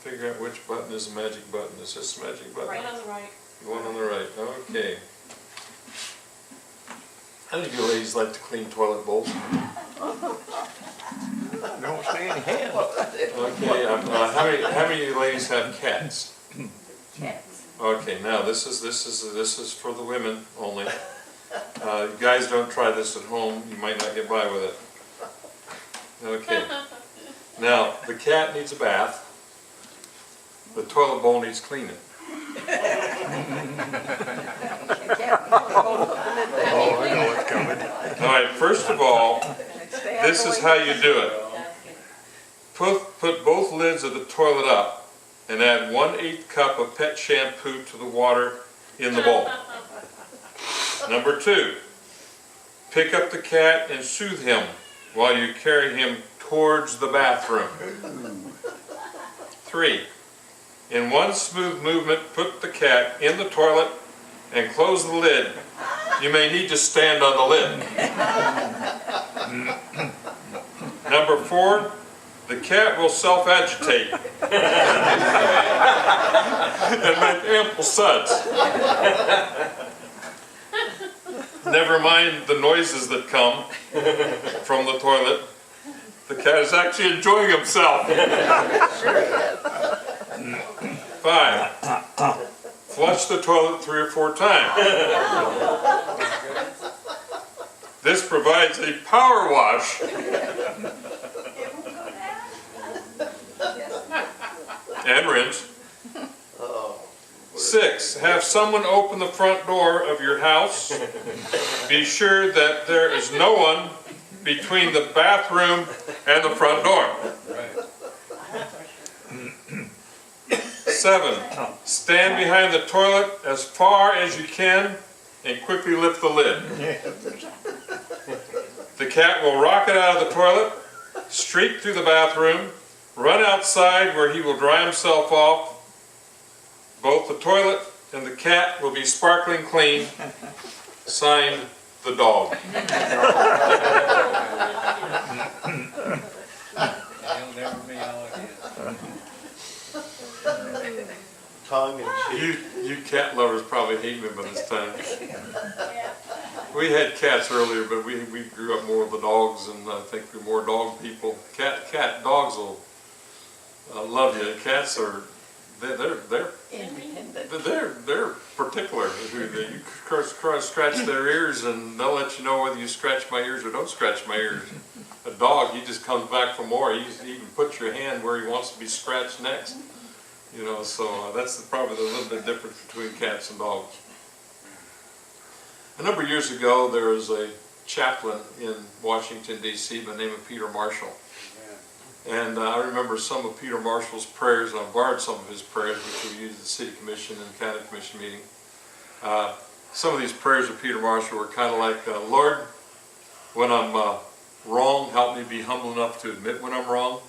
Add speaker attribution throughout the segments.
Speaker 1: figure out which button is the magic button. Is this the magic button?
Speaker 2: Right on the right.
Speaker 1: The one on the right, okay. How do you ladies like to clean toilet bowls?
Speaker 3: Don't see any hands.
Speaker 1: Okay, how many of you ladies have cats?
Speaker 2: Cats.
Speaker 1: Okay, now this is for the women only. You guys don't try this at home, you might not get by with it. Okay. Now, the cat needs a bath. The toilet bowl needs cleaning.
Speaker 3: Oh, I know what's coming.
Speaker 1: Alright, first of all, this is how you do it. Put both lids of the toilet up and add 1/8 cup of pet shampoo to the water in the bowl. Number 2, pick up the cat and soothe him while you carry him towards the bathroom. 3, in one smooth movement, put the cat in the toilet and close the lid. You may need to stand on the lid. Number 4, the cat will self-agitate and make ample suds. Never mind the noises that come from the toilet. The cat is actually enjoying himself. 5, flush the toilet 3 or 4 times. This provides a power wash and rinse. 6, have someone open the front door of your house. Be sure that there is no one between the bathroom and the front door. 7, stand behind the toilet as far as you can and quickly lift the lid. The cat will rocket out of the toilet, streak through the bathroom, run outside where he will dry himself off. Both the toilet and the cat will be sparkling clean. Signed, the dog.
Speaker 4: He'll never be all it is.
Speaker 3: Tongue and cheek.
Speaker 1: You cat lovers probably hate me by this time. We had cats earlier, but we grew up more with the dogs, and I think we're more dog people. Dogs will love you. Cats are, they're particular. You scratch their ears and they'll let you know whether you scratch my ears or don't scratch my ears. A dog, he just comes back for more. He even puts your hand where he wants to be scratched next. You know, so that's probably the little bit difference between cats and dogs. A number of years ago, there was a chaplain in Washington, D.C. by the name of Peter Marshall. And I remember some of Peter Marshall's prayers, and I borrowed some of his prayers, which we used at the City Commission and County Commission meeting. Some of these prayers of Peter Marshall were kind of like, Lord, when I'm wrong, help me be humble enough to admit when I'm wrong.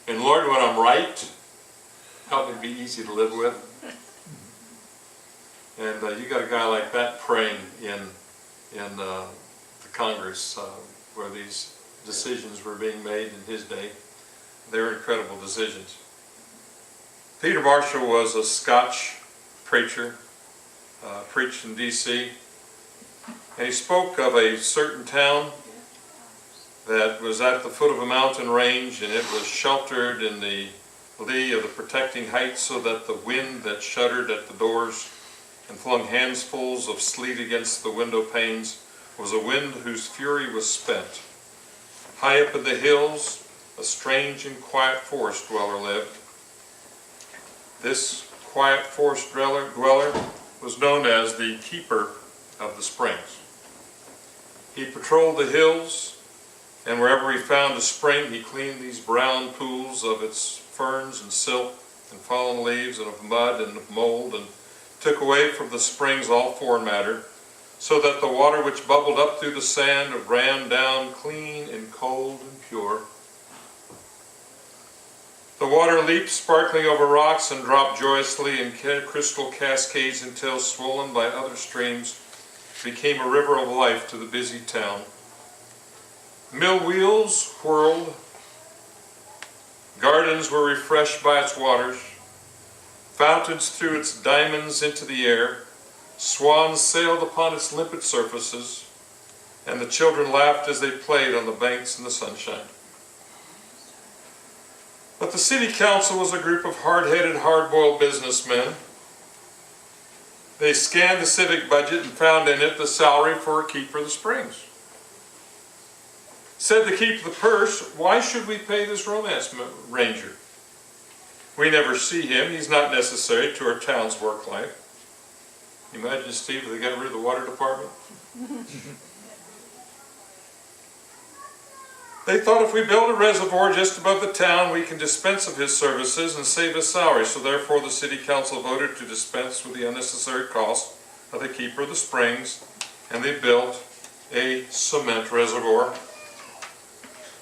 Speaker 1: And Lord, when I'm right, help me be easy to live with. And you got a guy like that praying in the Congress where these decisions were being made in his day. They were incredible decisions. Peter Marshall was a Scotch preacher, preached in D.C., and he spoke of a certain town that was at the foot of a mountain range, and it was sheltered in the lee of the protecting heights so that the wind that shuddered at the doors and flung handfuls of sleet against the window panes was a wind whose fury was spent. High up in the hills, a strange and quiet forest dweller lived. This quiet forest dweller was known as the Keeper of the Springs. He patrolled the hills, and wherever he found a spring, he cleaned these brown pools of its ferns and silt and fallen leaves and of mud and of mold, and took away from the springs all foreign matter, so that the water which bubbled up through the sand ran down clean and cold and pure. The water leaped sparkling over rocks and dropped joyously in crystal cascades until, swollen by other streams, became a river of life to the busy town. Mill wheels whirled, gardens were refreshed by its waters, fountains threw its diamonds into the air, swans sailed upon its limpid surfaces, and the children laughed as they played on the banks in the sunshine. But the city council was a group of hard-headed, hard-boiled businessmen. They scanned the civic budget and found in it the salary for a keeper of the springs. Said the keeper of the purse, "Why should we pay this romance ranger? We never see him. He's not necessary to our town's work life." Imagine, Steve, if they got rid of the water department. They thought if we build a reservoir just above the town, we can dispense of his services and save his salary. So therefore the city council voted to dispense with the unnecessary cost of the keeper of the springs, and they built a cement reservoir.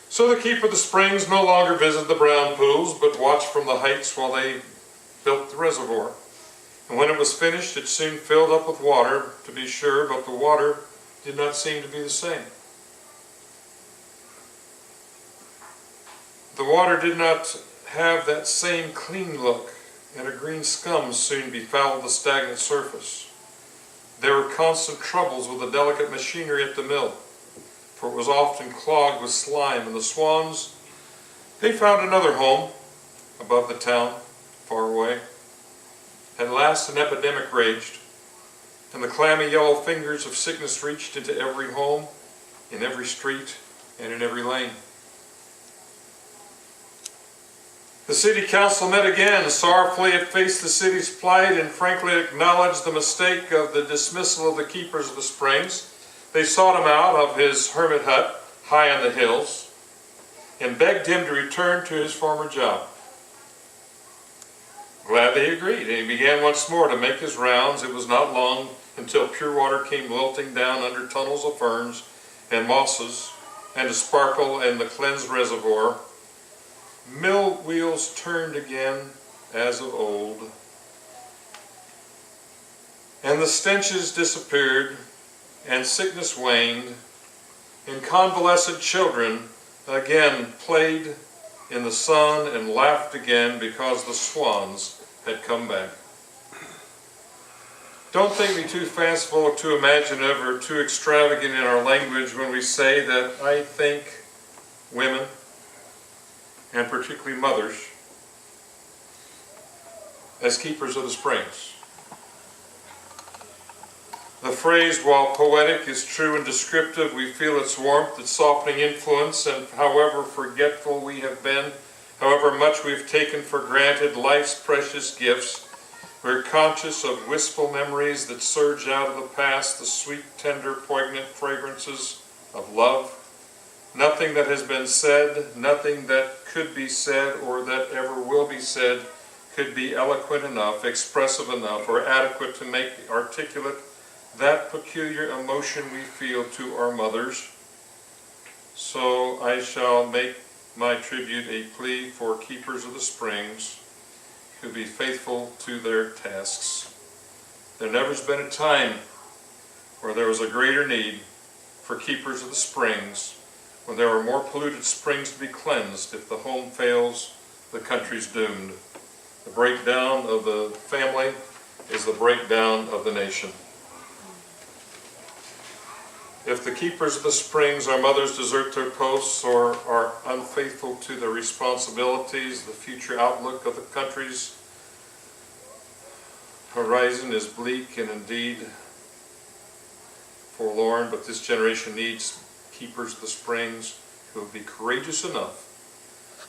Speaker 1: So the keeper of the springs no longer visited the brown pools, but watched from the heights while they built the reservoir. And when it was finished, it soon filled up with water, to be sure, but the water did not seem to be the same. The water did not have that same clean look, and a green scum soon befouled the stagnant surface. There were constant troubles with the delicate machinery at the mill, for it was often clogged with slime, and the swans, they found another home above the town, far away. At last an epidemic raged, and the clammy yellow fingers of sickness reached into every home, in every street, and in every lane. The city council met again. Sorrowfully it faced the city's plight and frankly acknowledged the mistake of the dismissal of the keepers of the springs. They sought him out of his hermit hut high on the hills and begged him to return to his former job. Gladly he agreed, and he began once more to make his rounds. It was not long until pure water came lilting down under tunnels of ferns and mosses, and to sparkle in the cleansed reservoir. Mill wheels turned again as of old, and the stenches disappeared, and sickness waned, and convalescent children again played in the sun and laughed again because the swans had come back. Don't think me too fanciful, too imaginative, or too extravagant in our language when we say that I think women, and particularly mothers, as keepers of the springs. The phrase, while poetic, is true and descriptive. We feel its warmth, its softening influence, and however forgetful we have been, however much we've taken for granted life's precious gifts, we're conscious of wistful memories that surge out of the past, the sweet, tender, poignant fragrances of love. Nothing that has been said, nothing that could be said or that ever will be said could be eloquent enough, expressive enough, or adequate to make articulate that peculiar emotion we feel to our mothers. So I shall make my tribute a plea for keepers of the springs who be faithful to their tasks. There never has been a time where there was a greater need for keepers of the springs, when there are more polluted springs to be cleansed. If the home fails, the country's doomed. The breakdown of the family is the breakdown of the nation. If the keepers of the springs, our mothers, desert their posts or are unfaithful to their responsibilities, the future outlook of the country's horizon is bleak and indeed forlorn, but this generation needs keepers of the springs who will be courageous enough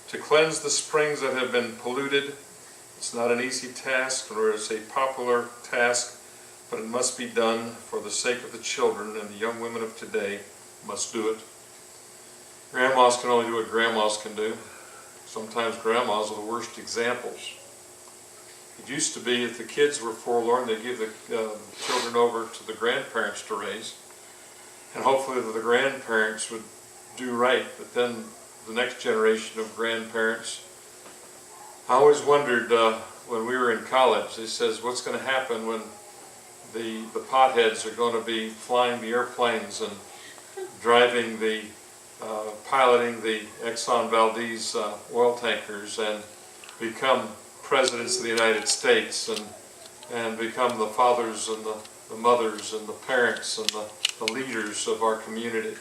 Speaker 1: to cleanse the springs that have been polluted. It's not an easy task, nor is it a popular task, but it must be done for the sake of the children, and the young women of today must do it. Grandmas can only do what grandmas can do. Sometimes grandmas are the worst examples. It used to be if the kids were forlorn, they'd give the children over to the grandparents to raise. And hopefully the grandparents would do right, but then the next generation of grandparents. I always wondered when we were in college, they says, what's going to happen when the potheads are going to be flying the airplanes and driving piloting the Exxon Valdez oil tankers and become presidents of the United States and become the fathers and the mothers and the parents and the leaders of our community.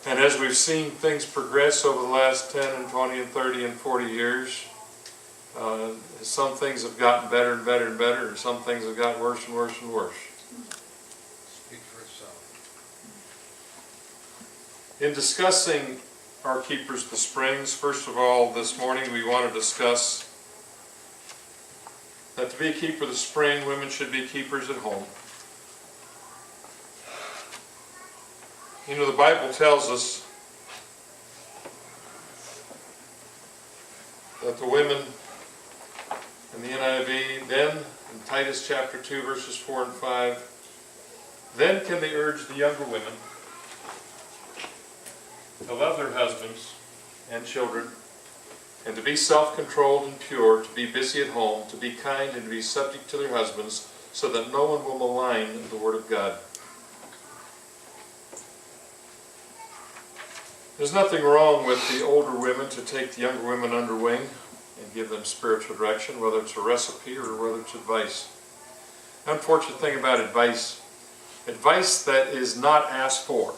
Speaker 1: And as we've seen things progress over the last 10 and 20 and 30 and 40 years, some things have gotten better and better and better, and some things have gotten worse and worse and worse.
Speaker 4: Speak for itself.
Speaker 1: In discussing our Keepers of the Springs, first of all, this morning we want to discuss that to be a keeper of the spring, women should be keepers at home. You know, the Bible tells us that the women in the NIV, then in Titus chapter 2, verses 4 and 5, then can they urge the younger women to love their husbands and children, and to be self-controlled and pure, to be busy at home, to be kind, and to be subject to their husbands, so that no one will malign the word of God. There's nothing wrong with the older women to take the younger women under wing and give them spiritual direction, whether it's a recipe or whether it's advice. The unfortunate thing about advice that is not asked for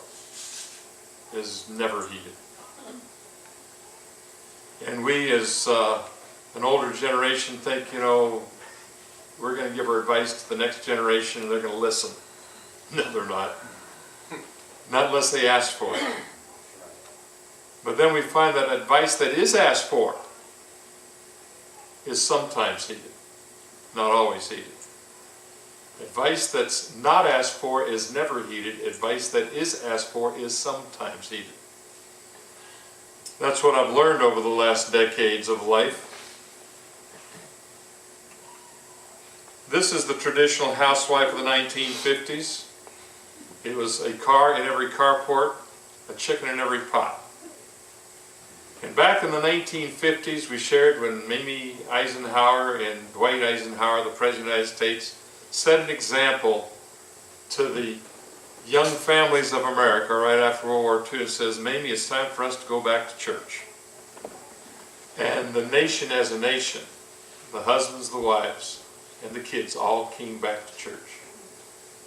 Speaker 1: is never heeded. And we as an older generation think, you know, we're going to give our advice to the next generation and they're going to listen. No, they're not. Not unless they ask for it. But then we find that advice that is asked for is sometimes heeded, not always heeded. Advice that's not asked for is never heeded. Advice that is asked for is sometimes heeded. That's what I've learned over the last decades of life. This is the traditional housewife of the 1950s. It was a car in every carport, a chicken in every pot. And back in the 1950s, we shared when Mamie Eisenhower and Dwight Eisenhower, the President of the United States, set an example to the young families of America right after World War II. It says, Mamie, it's time for us to go back to church. And the nation as a nation, the husbands, the wives, and the kids all came back to church.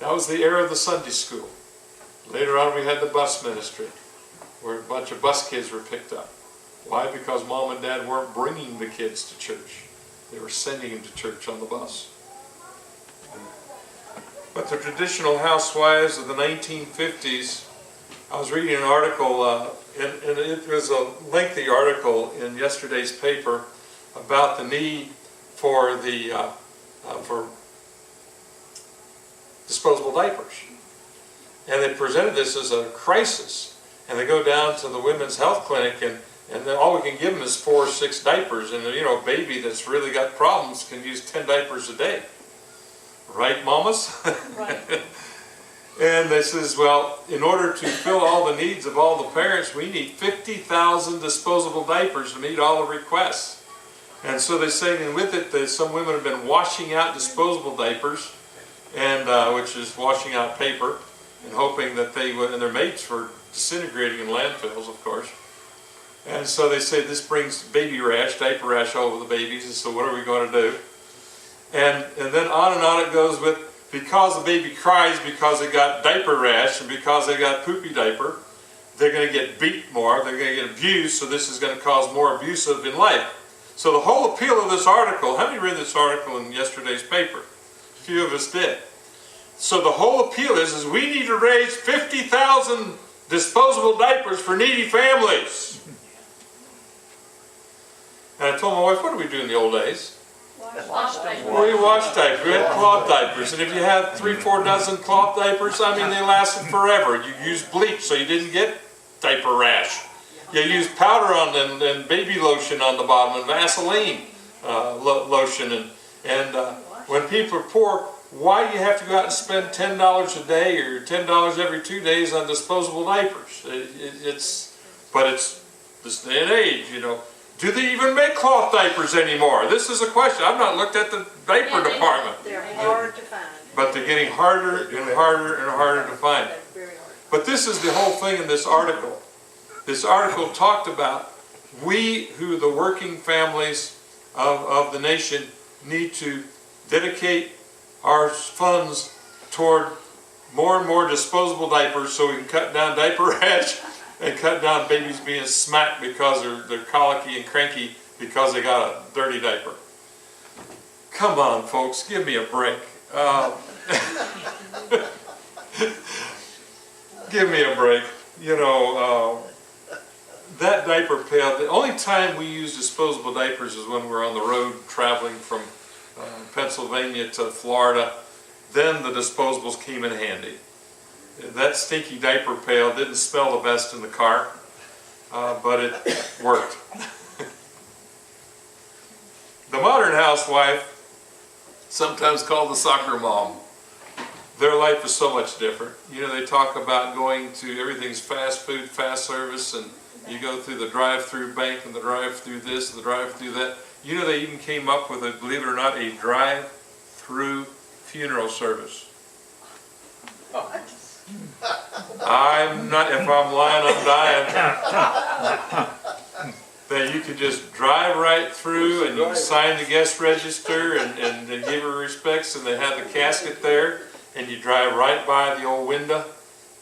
Speaker 1: That was the era of the Sunday school. Later on we had the bus ministry, where a bunch of bus kids were picked up. Why? Because mom and dad weren't bringing the kids to church. They were sending them to church on the bus. But the traditional housewives of the 1950s, I was reading an article, and it was a lengthy article in yesterday's paper about the need for for disposable diapers. And they presented this as a crisis. And they go down to the women's health clinic, and then all we can give them is 4 or 6 diapers. And you know, a baby that's really got problems can use 10 diapers a day. Right, mamas?
Speaker 2: Right.
Speaker 1: And they says, well, in order to fill all the needs of all the parents, we need 50,000 disposable diapers to meet all the requests. And so they say, and with it, some women have been washing out disposable diapers, and which is washing out paper, and hoping that they would, and their mates were disintegrating in landfills, of course. And so they say this brings baby rash, diaper rash all over the babies, and so what are we going to do? And then on it goes with, because the baby cries because they got diaper rash and because they got poopy diaper, they're going to get beat more, they're going to get abused, so this is going to cause more abusive in life. So the whole appeal of this article, how many read this article in yesterday's paper? A few of us did. So the whole appeal is we need to raise 50,000 disposable diapers for needy families. And I told my wife, what did we do in the old days?
Speaker 2: Wash diapers.
Speaker 1: Well, we washed diapers. We had cloth diapers. And if you had 3-4 dozen cloth diapers, I mean, they lasted forever. You used bleach so you didn't get diaper rash. You used powder on them and baby lotion on the bottom and Vaseline lotion. And when people are poor, why do you have to go out and spend $10 a day or $10 every 2 days on disposable diapers? But it's this day and age, you know. Do they even make cloth diapers anymore? This is a question. I've not looked at the diaper department.
Speaker 2: They're hard to find.
Speaker 1: But they're getting harder and harder and harder to find.
Speaker 2: They're very hard.
Speaker 1: But this is the whole thing in this article. This article talked about we, who the working families of the nation need to dedicate our funds toward more and more disposable diapers so we can cut down diaper rash and cut down babies being smacked because they're colicky and cranky because they got a dirty diaper. Come on, folks, give me a break. Give me a break. You know, that diaper pail, the only time we use disposable diapers is when we're on the road traveling from Pennsylvania to Florida. Then the disposables came in handy. That stinky diaper pail didn't smell the best in the car, but it worked. The modern housewife, sometimes called the soccer mom, their life is so much different. You know, they talk about going to, everything's fast food, fast service, and you go through the drive-through bank and the drive-through this, the drive-through that. You know, they even came up with, believe it or not, a drive-through funeral service. I'm not, if I'm lying, I'm dying. That you could just drive right through and you sign the guest register and give her respects, and they have the casket there, and you drive right by the old window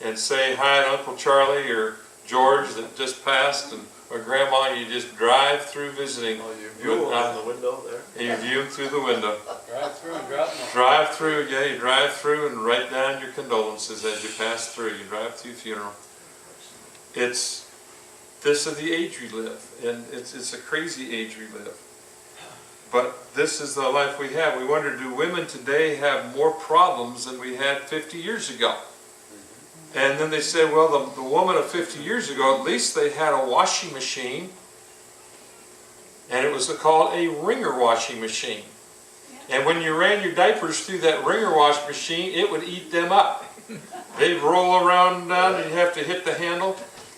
Speaker 1: and say hi to Uncle Charlie or George that just passed, or Grandma. You just drive through visiting.
Speaker 3: Oh, you view them in the window there?
Speaker 1: And you view them through the window.
Speaker 4: Drive through and drop them off.
Speaker 1: Drive through, yeah, you drive through and write down your condolences as you pass through. You drive through funeral. This is the age we live, and it's a crazy age we live. But this is the life we have. We wonder, do women today have more problems than we had 50 years ago? And then they say, well, the woman of 50 years ago, at least they had a washing machine, and it was called a wringer washing machine. And when you ran your diapers through that wringer wash machine, it would eat them up. They'd roll around and down, and you'd have to hit the handle.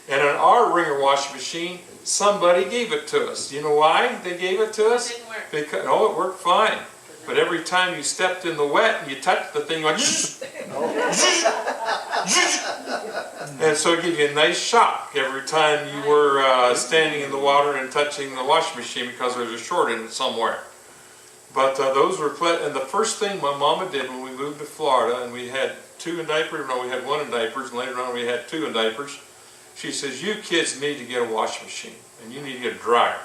Speaker 1: And on our wringer wash machine, somebody gave it to us. You know why they gave it to us?
Speaker 2: It didn't work.
Speaker 1: Because, no, it worked fine. But every time you stepped in the wet and you touched the thing, like, and so it gave you a nice shock every time you were standing in the water and touching the washing machine because there was a short in it somewhere. But those were, and the first thing my mama did when we moved to Florida, and we had two in diapers, no, we had one in diapers, and later on we had two in diapers. She says, you kids need to get a washing machine, and you need to get a dryer.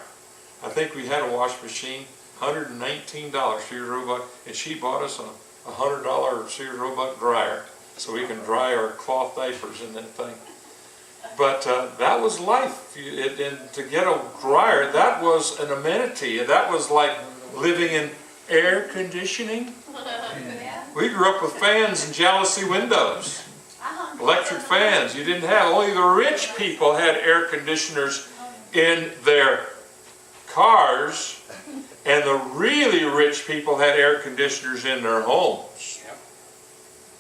Speaker 1: I think we had a washing machine, $119 Sears Roebuck, and she bought us a $100 Sears Roebuck dryer so we can dry our cloth diapers in that thing. But that was life. And to get a dryer, that was an amenity. That was like living in air conditioning. We grew up with fans and jalousie windows. Electric fans. You didn't have, only the rich people had air conditioners in their cars, and the really rich people had air conditioners in their homes.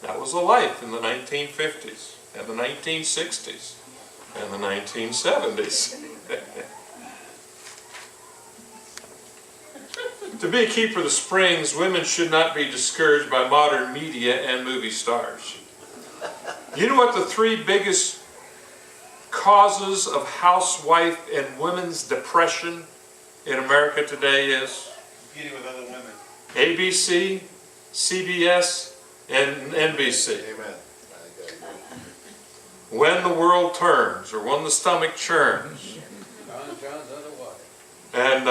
Speaker 1: That was the life in the 1950s and the 1960s and the 1970s. To be a keeper of the springs, women should not be discouraged by modern media and movie stars. You know what the three biggest causes of housewife and women's depression in America today is?
Speaker 4: Competing with other women.
Speaker 1: ABC, CBS, and NBC.
Speaker 3: Amen.
Speaker 1: When the world turns, or when the stomach churns.
Speaker 4: John's other wife.
Speaker 1: And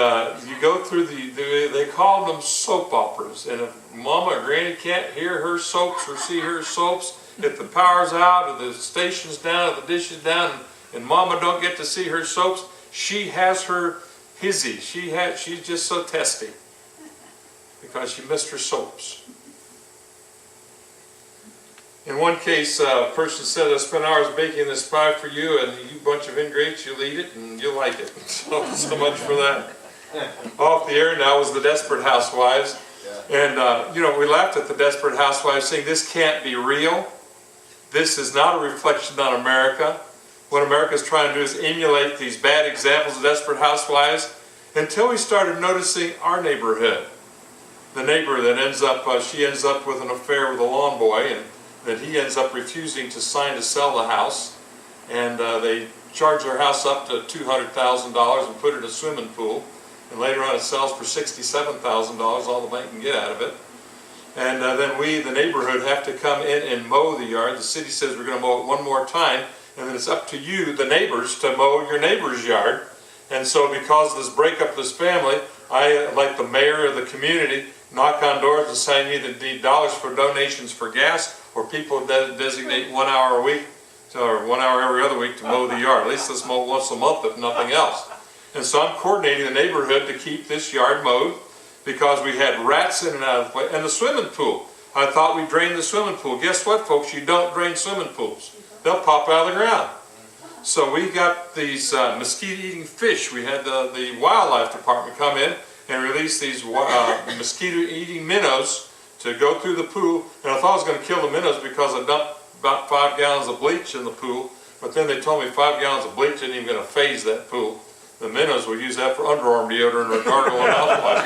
Speaker 1: you go through they call them soap operas. And if mama or granny can't hear her soaps or see her soaps, if the power's out, or the station's down, or the dish is down, and mama don't get to see her soaps, she has her hizzy. She's just so testy because she missed her soaps. In one case, a person said, I spent hours baking this pie for you, and you bunch of ingrates, you'll eat it and you'll like it. So much for that. Off the air now was the Desperate Housewives. And, we laughed at the Desperate Housewives saying, this can't be real. This is not a reflection on America. What America's trying to do is emulate these bad examples of Desperate Housewives, until we started noticing our neighborhood. The neighbor that she ends up with an affair with a lawn boy, and that he ends up refusing to sign to sell the house, and they charge their house up to $200,000 and put it in a swimming pool, and later on it sells for $67,000, all the bank can get out of it. And then we, the neighborhood, have to come in and mow the yard. The city says we're going to mow it one more time, and then it's up to you, the neighbors, to mow your neighbor's yard. And so because of this breakup of this family, I, like the mayor of the community, knock on doors and sign either need dollars for donations for gas, or people designate 1 hour a week, or 1 hour every other week to mow the yard. At least let's mow once a month, if nothing else. And so I'm coordinating the neighborhood to keep this yard mowed, because we had rats in and out of the place. And the swimming pool. I thought we drained the swimming pool. Guess what, folks? You don't drain swimming pools. They'll pop out of the ground. So we got these mosquito-eating fish. We had the wildlife department come in and release these mosquito-eating minnows to go through the pool. And I thought I was going to kill the minnows because I dumped about 5 gallons of bleach in the pool. But then they told me 5 gallons of bleach isn't even going to phase that pool. The minnows will use that for underarm deodorant or gargle and mouthwash.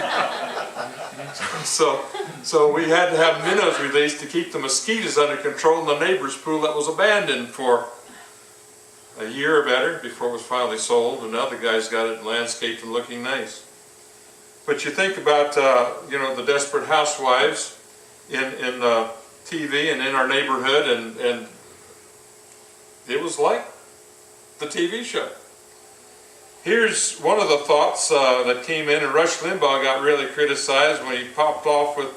Speaker 1: So we had to have minnows released to keep the mosquitoes under control in the neighbor's pool that was abandoned for a year or better before it was finally sold, and now the guy's got it landscaped and looking nice. But you think about the desperate housewives in TV and in our neighborhood, and it was like the TV show. Here's one of the thoughts that came in, and Rush Limbaugh got really criticized when he popped off with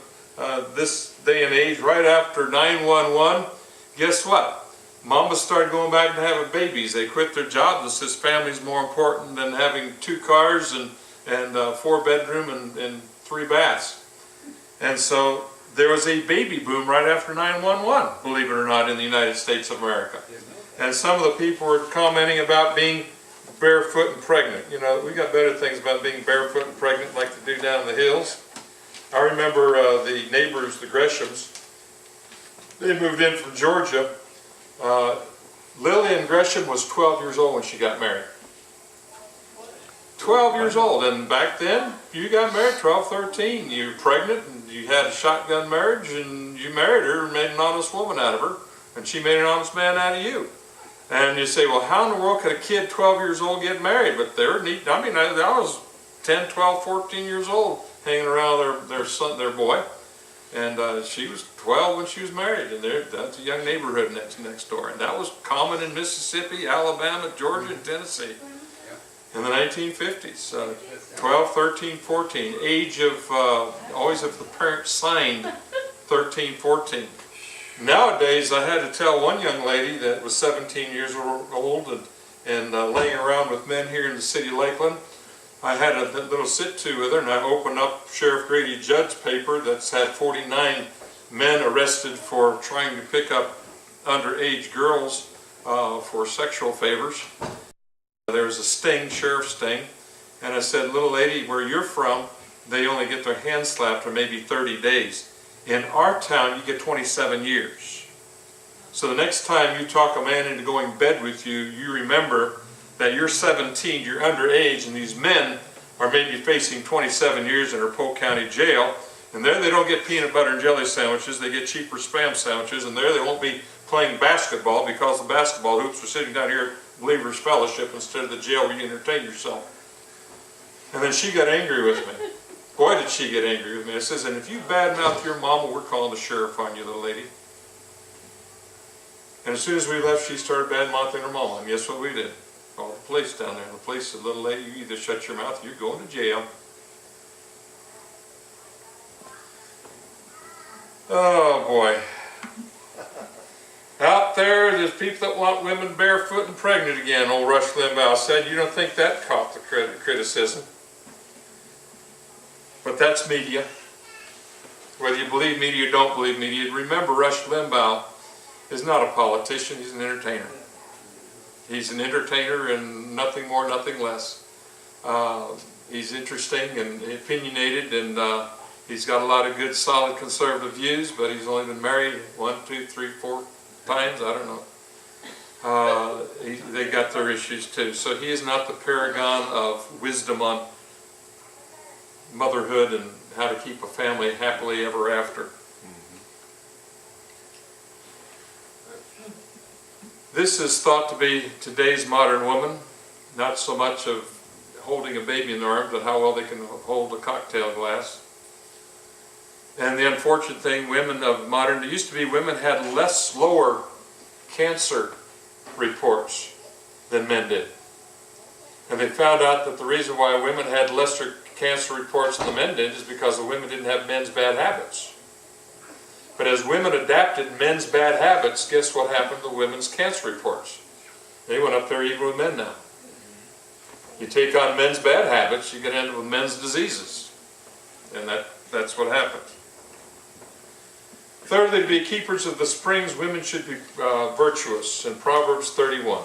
Speaker 1: this day and age right after 9/11. Guess what? Mamas started going back to having babies. They quit their jobs and says family's more important than having 2 cars and 4 bedroom and 3 baths. And so there was a baby boom right after 9/11, believe it or not, in the United States of America. And some of the people were commenting about being barefoot and pregnant. You know, we got better things about being barefoot and pregnant, like to do down in the hills. I remember the neighbors, the Greshams, they moved in from Georgia. Lillian Gresham was 12 years old when she got married. 12 years old, and back then, you got married 12, 13, you were pregnant, and you had a shotgun marriage, and you married her and made an honest woman out of her, and she made an honest man out of you. And you say, well, how in the world could a kid 12 years old get married? But they were neat. I mean, I was 10, 12, 14 years old hanging around their son, their boy. And she was 12 when she was married. And that's a young neighborhood next door. And that was common in Mississippi, Alabama, Georgia, and Tennessee in the 1950s. 12, 13, 14. Age of, always if the parents signed 13, 14. Nowadays, I had to tell one young lady that was 17 years old and laying around with men here in the city of Lakeland. I had a little sit-to with her, and I opened up Sheriff Grady Judd's paper that's had 49 men arrested for trying to pick up underage girls for sexual favors. There was a sting, sheriff's sting, and I said, little lady, where you're from, they only get their hands slapped for maybe 30 days. In our town, you get 27 years. So the next time you talk a man into going to bed with you, you remember that you're 17, you're underage, and these men are maybe facing 27 years in our Polk County Jail. And there they don't get peanut butter and jelly sandwiches, they get cheaper Spam sandwiches, and there they won't be playing basketball because the basketball hoops are sitting down here at Believers Fellowship instead of the jail where you entertain yourself. And then she got angry with me. Boy, did she get angry with me. I says, and if you badmouth your mama, we're calling the sheriff on you, little lady. And as soon as we left, she started badmouthing her mama. And guess what we did? Called the police down there. And the police said, little lady, you either shut your mouth or you're going to jail. Oh, boy. Out there's people that want women barefoot and pregnant again, old Rush Limbaugh said. You don't think that caught the criticism? But that's media. Whether you believe media or don't believe media, remember Rush Limbaugh is not a politician, he's an entertainer. He's an entertainer and nothing more, nothing less. He's interesting and opinionated, and he's got a lot of good, solid conservative views, but he's only been married 1, 2, 3, 4 times, I don't know. They got their issues too. So he is not the paragon of wisdom on motherhood and how to keep a family happily ever after. This is thought to be today's modern woman, not so much of holding a baby in their arms, but how well they can hold a cocktail glass. And the unfortunate thing, women of modern, it used to be women had lower cancer reports than men did. And they found out that the reason why women had lesser cancer reports than the men did is because the women didn't have men's bad habits. But as women adapted men's bad habits, guess what happened to women's cancer reports? They went up there even with men now. You take on men's bad habits, you get into with men's diseases. And that's what happened. Thirdly, to be keepers of the springs, women should be virtuous. In Proverbs 31.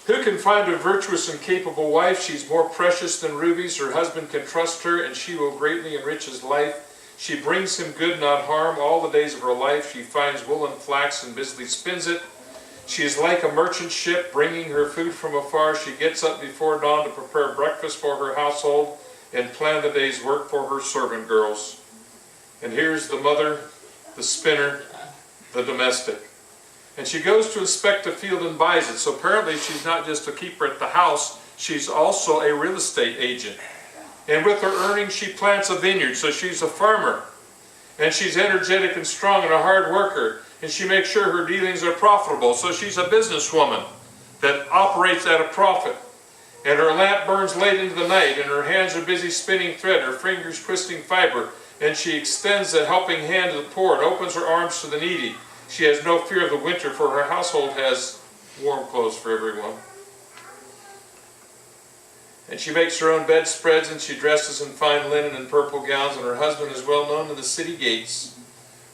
Speaker 1: Who can find a virtuous and capable wife? She's more precious than rubies. Her husband can trust her, and she will greatly enrich his life. She brings him good, not harm, all the days of her life. She finds wool and flax and busily spins it. She is like a merchant ship, bringing her food from afar. She gets up before dawn to prepare breakfast for her household and plan the day's work for her servant girls. And here's the mother, the spinner, the domestic. And she goes to inspect a field and buys it. So apparently she's not just a keeper at the house, she's also a real estate agent. And with her earnings, she plants a vineyard, so she's a farmer. And she's energetic and strong and a hard worker. And she makes sure her dealings are profitable, so she's a businesswoman that operates at a profit. And her lamp burns late into the night, and her hands are busy spinning thread, her fingers twisting fiber. And she extends a helping hand to the poor and opens her arms to the needy. She has no fear of the winter, for her household has warm clothes for everyone. And she makes her own bedspreads, and she dresses in fine linen and purple gowns, and her husband is well known in the city gates,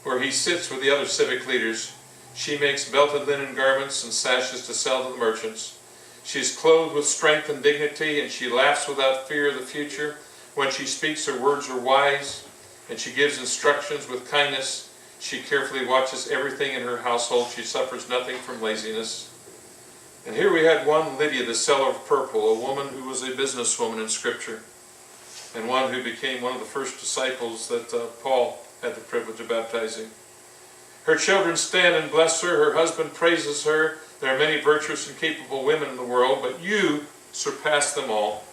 Speaker 1: where he sits with the other civic leaders. She makes belted linen garments and sashes to sell to the merchants. She is clothed with strength and dignity, and she laughs without fear of the future. When she speaks, her words are wise, and she gives instructions with kindness. She carefully watches everything in her household. She suffers nothing from laziness. And here we had one Lydia, the seller of purple, a woman who was a businesswoman in Scripture, and one who became one of the first disciples that Paul had the privilege of baptizing. Her children stand and bless her. Her husband praises her. There are many virtuous and capable women in the world, but you surpass them all.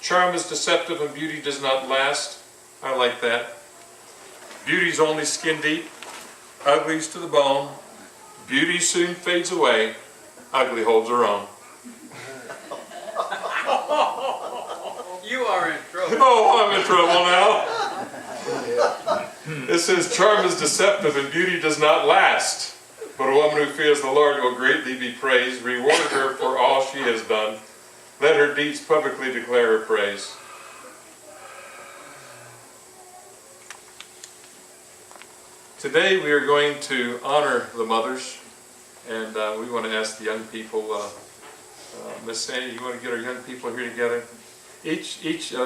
Speaker 1: Charm is deceptive and beauty does not last. I like that. Beauty's only skin deep. Ugly's to the bone. Beauty soon fades away. Ugly holds her own.
Speaker 4: You are in trouble.
Speaker 1: Oh, I'm in trouble now. It says, charm is deceptive and beauty does not last. But a woman who fears the Lord will greatly be praised. Reward her for all she has done. Let her deeds publicly declare her praise. Today we are going to honor the mothers, and we want to ask the young people, Miss Sandy, you want to get our young people here together? Each